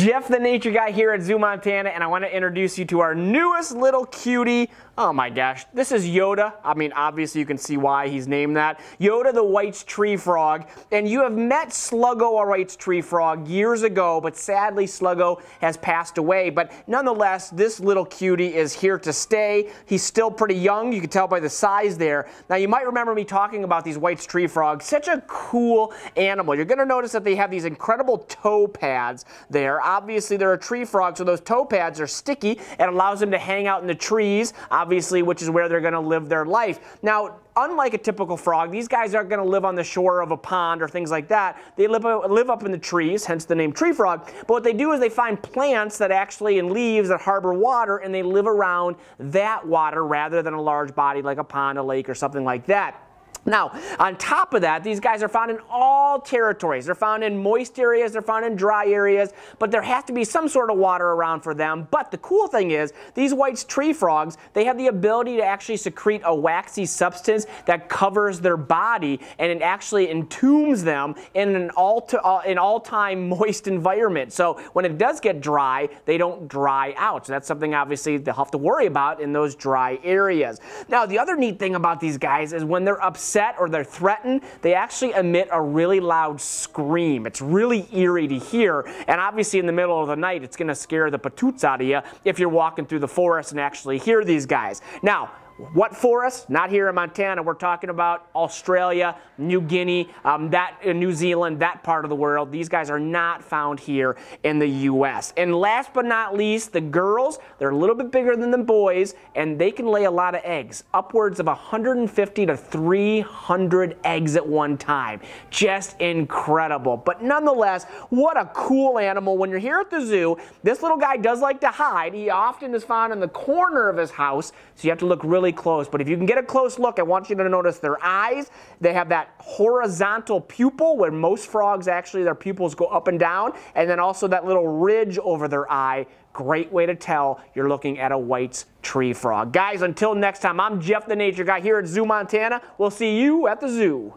Jeff the Nature Guy here at ZooMontana, and I want to introduce you to our newest little cutie. Oh my gosh, this is Yoda. I mean, obviously you can see why he's named that. Yoda the White's tree frog. And you have met Sluggo, a White's tree frog, years ago, but sadly Sluggo has passed away. But nonetheless, this little cutie is here to stay. He's still pretty young. You can tell by the size there. Now, you might remember me talking about these White's tree frogs. Such a cool animal. You're going to notice that they have these incredible toe pads there. Obviously, they're a tree frog, so those toe pads are sticky. It allows them to hang out in the trees, obviously, which is where they're going to live their life. Now, unlike a typical frog, these guys aren't going to live on the shore of a pond or things like that. They live up in the trees, hence the name tree frog. But what they do is they find plants that actually, and leaves that harbor water, and they live around that water rather than a large body like a pond, a lake, or something like that. Now, on top of that, these guys are found in all territories. They're found in moist areas, they're found in dry areas, but there has to be some sort of water around for them. But the cool thing is, these White's tree frogs, they have the ability to actually secrete a waxy substance that covers their body, and it actually entombs them in an all-time moist environment. So when it does get dry, they don't dry out. So that's something obviously they'll have to worry about in those dry areas. Now, the other neat thing about these guys is when they're upset or they're threatened, they actually emit a really loud scream. It's really eerie to hear, and obviously in the middle of the night, it's going to scare the patoots out of you if you're walking through the forest and actually hear these guys. Now, what forest? Not here in Montana. We're talking about Australia, New Guinea, New Zealand, that part of the world. These guys are not found here in the U.S. And last but not least, the girls, they're a little bit bigger than the boys, and they can lay a lot of eggs, upwards of 150 to 300 eggs at one time. Just incredible. But nonetheless, what a cool animal. When you're here at the zoo, this little guy does like to hide. He often is found in the corner of his house, so you have to look really close. But if you can get a close look, I want you to notice their eyes. They have that horizontal pupil where most frogs actually, their pupils go up and down, and then also that little ridge over their eye. Great way to tell you're looking at a White's tree frog. Guys, until next time, I'm Jeff the Nature Guy here at ZooMontana. We'll see you at the zoo.